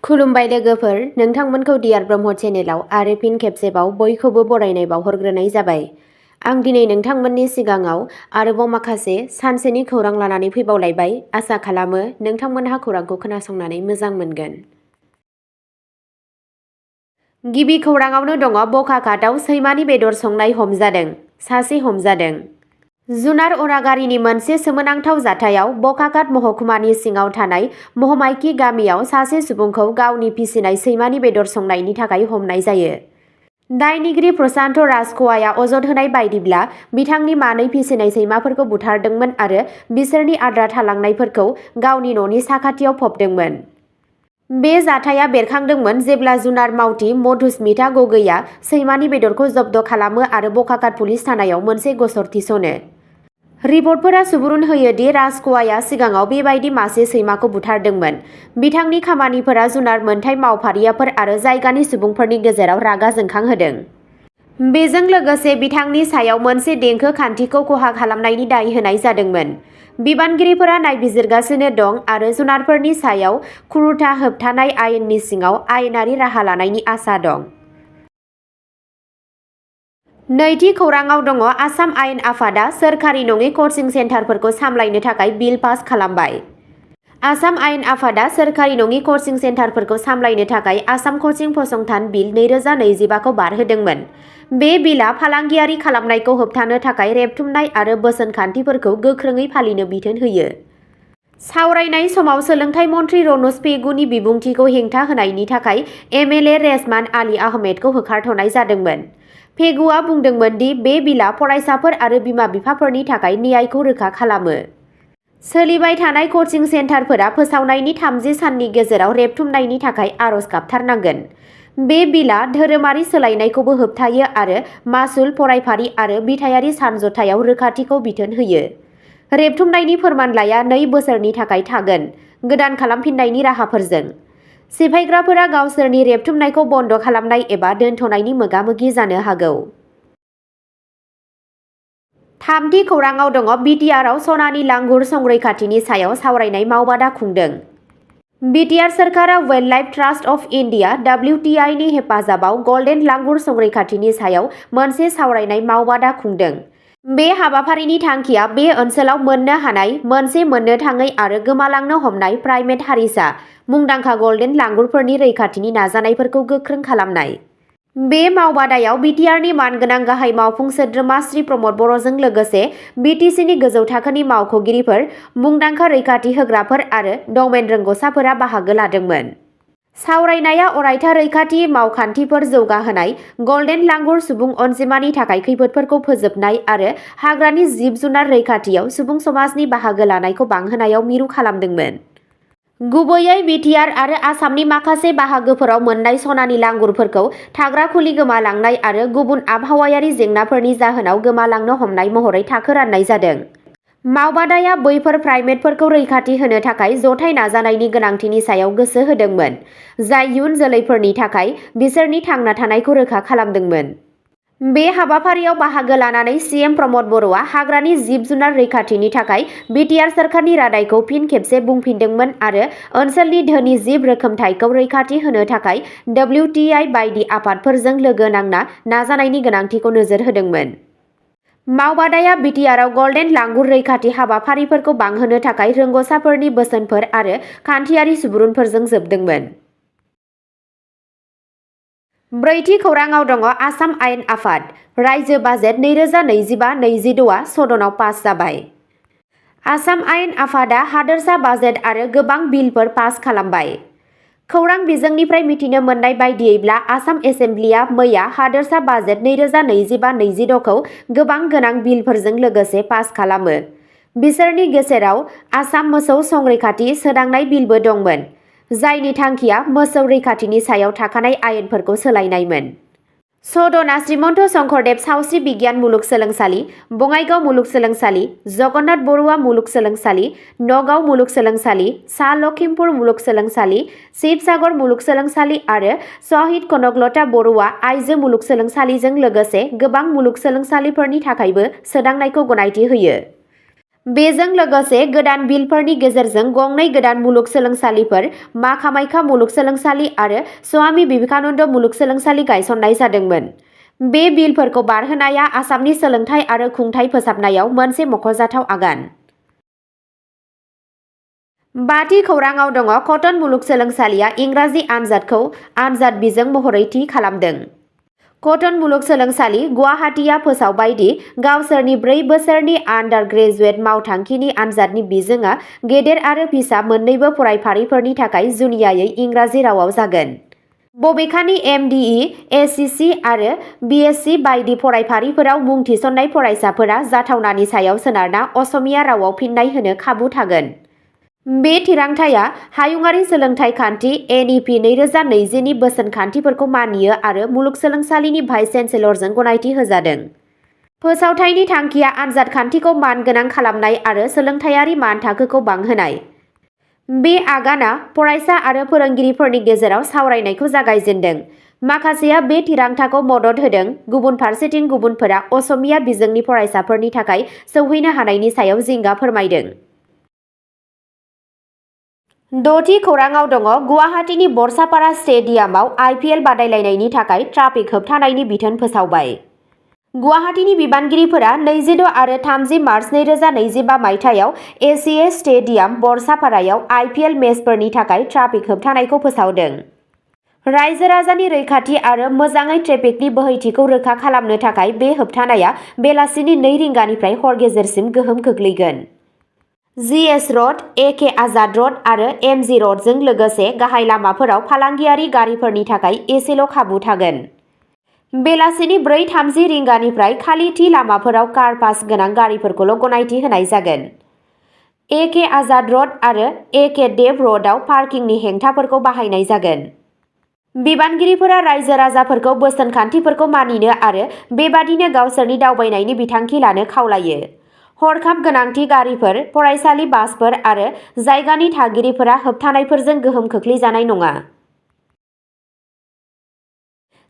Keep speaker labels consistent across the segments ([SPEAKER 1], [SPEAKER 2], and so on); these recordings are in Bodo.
[SPEAKER 1] खुलुमबाय लोगोफोर, नोंथांमोनखौ डियार ब्रह्म चेनेलाव आरो फिन खेबसेबाव बयखौबो बरायनाय बावहरग्रोनाय जाबाय। आं दिनै नोंथांमोननि सिगाङाव आरोबाव माखासे सानसेनि खौरां लानानै फैबावलायबाय। आसा खालामो नोंथांमोनहा खौरांखौ खोनासंनानै मोजां मोनगोन। गिबि खौराङावनो दङ बखाघाटआव सैमानि बेदर संनाय हमजादों, सासे हमजादों। जुनार अरागारिनि मोनसे सोमोनांथाव जाथायाव बखाघाट महकुमानि सिङाव थानाय महमाइकी गामियाव सासे सुबुंखौ गावनि फिसिनाय सैमानि बेदर संनायनि थाखाय हमनाय जायो। दायनिगिरि प्रशान्त राजख'वाया अजद होनाय बायदिब्ला बिथांनि मानै फिसिनाय सैमाफोरखौ बुथारदोंमोन आरो बिसोरनि आद्रा थालांनायफोरखौ गावनि न'नि साखाथियाव फबदोंमोन। बे जाथाया बेरखांदोंमोन जेब्ला जुनार मावथि मधुस्मिता गगैआ सैमानि बेदरखौ जब्द खालामो आरो बखाघाट पुलिस थानायाव मोनसे गसर थिसनो। रिपर्टफोरा सुबुरुन होयो दि राजख'वाया सिगाङाव बेबायदि मासे सैमाखौ बुथारदोंमोन। बिथांनि खामानिफोरा जुनार मोनथाय मावफारियाफोर आरो जायगानि सुबुंफोरनि गेजेराव रागा जोंखांहोदों। बेजों लोगोसे बिथांनि सायाव मोनसे देंखो खान्थिखौ खहा खालामनायनि दाय होनाय जादोंमोन। बिबानगिरिफोरा नायबिजिरगासिनो दं आरो जुनारफोरनि सायाव क्रुरता होबथानाय आयेननि सिङाव आयेनारि राहा लानायनि आसा दं। नैथि खौराङाव दङ आसाम आयेन आफादा सोरखारि नङि कचिं सेन्टारफोरखौ सामलायनो थाखाय बिल पास खालामबाय। आसाम आयेन आफादा सोरखारि नङि कचिं सेन्टारफोरखौ सामलायनो थाखाय आसाम कचिं फसंथान बिल 2025 खौ बारहोदोंमोन। बे बिलआ फालांगियारि खालामनायखौ होबथानो थाखाय रेबथुमनाय आरो बोसोन खान्थिफोरखौ गोख्रोङै फालिनो बिथोन होयो। सावरायनाय समाव सोलोंथाइ मन्थ्रि रनज पेगुनि बिबुंथिखौ हेंथा होनायनि थाखाय एमएलए रेजमान आली आहमेदखौ होखारथ'नाय जादोंमोन। पेगुआ बुंदोंमोन दि बे बिलआ फरायसाफोर आरो बिमा-बिफाफोरनि थाखाय न्यायखौ रोखा खालामो। सोलिबाय थानाय कचिं सेन्टारफोरा फोसावनायनि 30 साननि गेजेराव रेबथुमनायनि थाखाय आर'ज गाबथारनांगोन। बे बिलआ धोरोमारि सोलायनायखौबो होबथायो आरो मासुल, फरायफारि आरो बिथायारि सानज'थायाव रोखाथिखौ बिथोन होयो। रेबथुमनायनि फोरमानलाइआ 2 बोसोरनि थाखाय थागोन, गोदान खालामफिननायनि राहाफोरजों। सिफायग्राफोरा गावसोरनि रेबथुमनायखौ बन्द खालामनाय एबा दोनथ'नायनि मोगा-मोगि जानो हागौ। थामथि खौराङाव दङ बिटिआरआव सनानि लांगुर संरैखाथिनि सायाव सावरायनाय मावबादा खुंदों। बिटिआर सोरखारा wildlife trust of India (WTI) नि हेफाजाबाव गल्डेन लांगुर संरैखाथिनि सायाव मोनसे सावरायनाय मावबादा खुंदों। बे हाबाफारिनि थांखिया बे ओनसोलाव मोननो हानाय मोनसे मोननो थाङै आरो गोमालांनो हमनाय प्राइमेट हारिसा मुंदांखा गल्डेन लांगुरफोरनि रैखाथिनि नाजानायफोरखौ गोख्रों खालामनाय। बे मावबादायाव बिटिआरनि मानगोनां गाहाय मावफुं सोद्रोमा श्री प्रमद बर'जों लोगोसे बिटिसिनि गोजौ थाखोनि मावख'गिरिफोर, मुंदांखा रैखाथि होग्राफोर आरो डमेन रोंग'साफोरा बाहागो लादोंमोन। सावरायनाया अरायथा रैखाथि मावखान्थिफोर जौगाहोनाय, गल्डेन लांगुर सुबुं अनजिमानि थाखाय खैफोदफोरखौ फोजोबनाय आरो हाग्रानि जिब-जुनार रैखाथियाव सुबुं समाजनि बाहागो लानायखौ बांहोनायाव मिरु खालामदोंमोन। गुबैयै बिटिआर आरो आसामनि माखासे बाहागोफोराव मोन्नाय सनानि लांगुरफोरखौ थाग्रा खुलि गोमालांनाय आरो गुबुन आबहावायारि जेंनाफोरनि जाहोनाव गोमालांनो हमनाय महरै थाखो राननाय जादों। मावबादाया बैफोर प्राइमेटफोरखौ रैखाथि होनो थाखाय जथाय नाजानायनि गोनांथिनि सायाव गोसो होदोंमोन, जाय इयुन जोलैफोरनि थाखाय बिसोरनि थांना थानायखौ रोखा खालामदोंमोन। बे हाबाफारियाव बाहागो लानानै सिएम प्रमद बर'आ हाग्रानि जिब-जुनार रैखाथिनि थाखाय बिटिआर सोरखारनि रादायखौ फिन खेबसे बुंफिनदोंमोन आरो ओनसोलनि धोनि जिब रोखोमथायखौ रैखाथि होनो थाखाय WTI बायदि आफादफोरजों लोगो नांना नाजानायनि गोनांथिखौ नोजोर होदोंमोन। मावबादाया बिटिआरआव गल्डेन लांगुर रैखाथि हाबाफारिफोरखौ बांहोनो थाखाय रोंग'साफोरनि बोसोनफोर आरो खान्थियारि सुबुरुनफोरजों जोबदोंमोन। ब्रैथि खौराङाव दङ आसाम आयेन आफाद, रायजो बाजेट 2025-26 आ सदनाव पास जाबाय। आसाम आयेन आफादा हादोरसा बाजेट आरो गोबां बिलफोर पास खालामबाय। खौरां बिजोंनिफ्राय मिथिनो मोननाय बायदियैब्ला आसाम एसेम्ब्लिआ मैया हादोरसा बाजेट 2025-26 खौ गोबां गोनां बिलफोरजों लोगोसे पास खालामो। बिसोरनि गेजेराव आसाम मोसौ संरैखाथि सोदांनाय बिलबो दंमोन, जायनि थांखिया मोसौ रैखाथिनि सायाव थाखानाय आयेनफोरखौ सोलायनायमोन। सदना श्रीमन्त शंकरदेव सावस्रि बिगियान मुलुगसोलोंसालि, बङाइगाव मुलुगसोलोंसालि, जगन्नाथ बरुवा मुलुगसोलोंसालि, नगाव मुलुगसोलोंसालि, सा लखिमपुर मुलुगसोलोंसालि, शिबसागर मुलुगसोलोंसालि आरो शहीद कनकलता बरुवा आइजो मुलुगसोलोंसालिजों लोगोसे गोबां मुलुगसोलोंसालिफोरनि थाखायबो सोदांनायखौ गनायथि होयो। बेजों लोगोसे गोदान बिलफोरनि गेजेरजों गंनै गोदान मुलुगसोलोंसालिफोर मा कामाख्या मुलुगसोलोंसालि आरो स्वामी विवेकानन्द मुलुगसोलोंसालि गायसननाय जादोंमोन। बे बिलफोरखौ बारहोनाया आसामनि सोलोंथाइ आरो खुंथाइ फोसाबनायाव मोनसे मख'जाथाव आगान। 5थि खौराङाव दङ कटन मुलुगसोलोंसालिया इंराजि आनजादखौ आनजाद बिजों महरै थि खालामदों। कटन मुलुगसोलोंसालि गुवाहाटीआ फोसावबाय दि गावसोरनि 4 बोसोरनि आन्डार ग्रेजुवेट मावथांखिनि आनजादनि बिजोङा गेदेर आरो फिसा मोन्नैबो फरायफारिफोरनि थाखाय जुनियायै इंराजि रावाव जागोन। बबेखानि एमडिई, एससिसि आरो बिएससि बायदि फरायफारिफोराव मुं थिसननाय फरायसाफोरा जाथावनानि सायाव सोनारना असमिया रावाव फिन्नाय होनो खाबु थागोन। बे थिरांथाया हायुङारि सोलोंथाइ खान्थि (एनइपि) 2020 नि बोसोनखान्थिफोरखौ मानियो आरो मुलुगसोलोंसालिनि भाइस चेन्सेलरजों गनायथि होजादों। फोसावथायनि थांखिया आनजाद खान्थिखौ मानगोनां खालामनाय आरो सोलोंथायारि मानथाखोखौ बांहोनाय। बे आगाना फरायसा आरो फोरोंगिरिफोरनि गेजेराव सावरायनायखौ जागायजेनदों। माखासेया बे थिरांथाखौ मदद होदों, गुबुन फारसेथिं गुबुनफोरा असमिया बिजोंनि फरायसाफोरनि थाखाय सौहैनो हानायनि सायाव जिंगा फोरमायदों। 6थि खौराङाव दङ गुवाहाटीनि बरसापारा स्टेडियामाव आइपिएल बादायलायनायनि थाखाय ट्राफिक होबथानायनि बिथोन फोसावबाय। गुवाहाटीनि बिबानगिरिफोरा 26 आरो 30 मार्च 2025 मायथाइयाव एसिए स्टेडियाम बरसापारायाव आइपिएल मेचफोरनि थाखाय ट्राफिक होबथानायखौ फोसावदों। रायजो-राजानि रैखाथि आरो मोजाङै ट्रेफिकनि बोहैथिखौ रोखा खालामनो थाखाय बे होबथानाया बेलासिनि 2 रिंगानिफ्राय हर गेजेरसिम गोहोम खोख्लैगोन। जिएस र'ड, एके आजाद र'ड आरो एमजि र'डजों लोगोसे गाहाय लामाफोराव फालांगियारि गारिफोरनि थाखाय एसेल' खाबु थागोन। बेलासिनि 4:30 रिंगानिफ्राय खालि थि लामाफोराव कार पास गोनां गारिफोरखौल' गनायथि होनाय जागोन। एके आजाद र'ड आरो एके देव र'डआव पार्किंनि हेंथाफोरखौ बाहायनाय जागोन। बिबानगिरिफोरा रायजो-राजाफोरखौ बोसोनखान्थिफोरखौ मानिनो आरो बेबादिनो गावसोरनि दावबायनायनि बिथांखि लानो खावलायो। हरखाब गोनांथि गारिफोर, फरायसालि बासफोर आरो जायगानि थागिरिफोरा होबथानायफोरजों गोहोम खोख्लैजानाय नङा।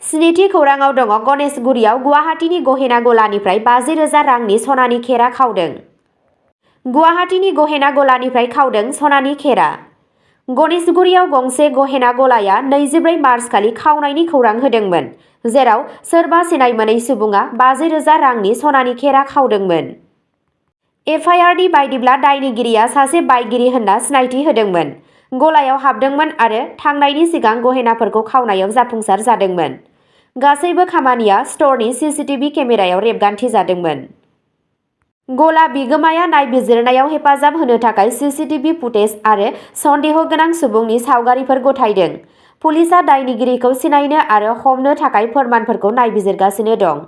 [SPEAKER 1] 7थि खौराङाव दङ गणेशगुरियाव गुवाहाटीनि गहेना गलानिफ्राय 50,000 रांनि सनानि खेरा खावदों। गुवाहाटीनि गहेना गलानिफ्राय खावदों सनानि खेरा। गणेशगुरियाव गंसे गहेना गलाया 24 मार्च खालि खावनायनि खौरां होदोंमोन, जेराव सोरबा सिनाय मोनै सुबुङा 50,000 रांनि सनानि खेरा खावदोंमोन। एफआइआरनि बायदिब्ला दायनिगिरिया सासे बायगिरि होनना सिनायथि होदोंमोन, गलायाव हाबदोंमोन आरो थांनायनि सिगां गहेनाफोरखौ खावनायाव जाफुंसार जादोंमोन। गासैबो खामानिया स्ट'रनि सीसीटीवी केमेरायाव रेबगान्थि जादोंमोन। गला बिगोमाया नायबिजिरनायाव हेफाजाब होनो थाखाय सीसीटीवी फुटेज आरो सन्देह गोनां सुबुंनि सावगारिफोर गथायदों। पुलिसआ दायनिगिरिखौ सिनायनो आरो हमनो थाखाय फोरमानफोरखौ नायबिजिरगासिनो दं।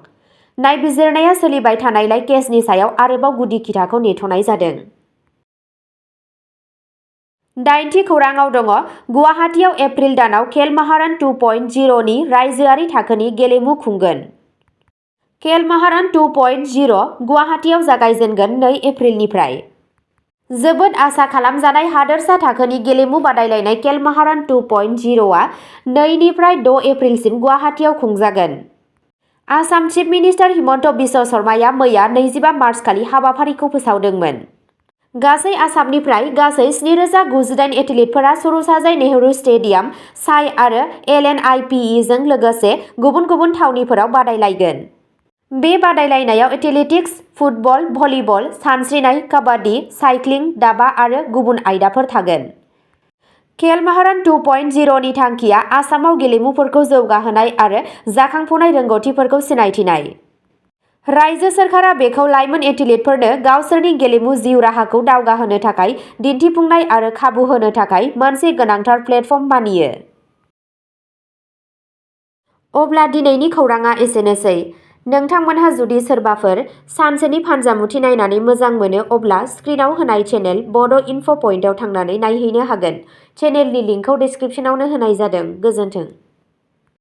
[SPEAKER 1] नायबिजिरनाया सोलिबाय थानायलाय केसनि सायाव आरोबाव गुदि खिथाखौ नेथ'नाय जादों। 8थि खौराङाव दङ गुवाहाटीआव एप्रिल दानाव खेल महारन 2.0 नि रायजोआरि थाखोनि गेलेमु खुंगोन। खेल महारन 2.0 गुवाहाटीआव जागायजेनगोन 2 एप्रिलनिफ्राय। जोबोद आसा खालामजानाय हादोरसा थाखोनि गेलेमु बादायलायनाय खेल महारन 2.0 आ 2 निफ्राय 6 एप्रिलसिम गुवाहाटीआव खुंजागोन। आसाम चिफ मिनिस्टार हिमन्त बिश्व शर्माया मैया 25 मार्च खालि हाबाफारिखौ फोसावदोंमोन। गासै आसामनिफ्राय गासै 7,098 एथलीटफोरा सरुसाजाइ नेहरू स्टेडियाम, साइ आरो एलएनआइपिइ जों लोगोसे गुबुन गुबुन थावनिफोराव बादायलायगोन। बे बादायलायनायाव एथलेटिक्स, फुटबल, भलिबल, सानस्रिनाय, काबाड्डी, साइक्लिं, दाबा आरो गुबुन आयदाफोर थागोन। खेल महारन 2.0 नि थांखिया आसामाव गेलेमुफोरखौ जौगाहोनाय आरो जाखांफुनाय रोंग'थिफोरखौ सिनायथिनाय। रायजो सोरखारा बेखौ लाइमोन एथलीटफोरनो गावसोरनि गेलेमु जिउ राहाखौ दावगाहोनो थाखाय दिन्थिफुंनाय आरो खाबु होनो थाखाय मोनसे गोनांथार प्लेटफर्म मानियो। अब्ला दिनैनि खौरांआ एसेनोसै। नोंथांमोनहा जुदि सोरबाफोर सानसेनि फानजामुथि नायनानै मोजां मोनो अब्ला स्क्रिनाव होनाय चेनेल बड' इनफ' पइन्टआव थांनानै नायहैनो हागोन। चेनेलनि लिंकखौ डिस्क्रिप्शनावनो होनाय जादों। गोजोन्थों।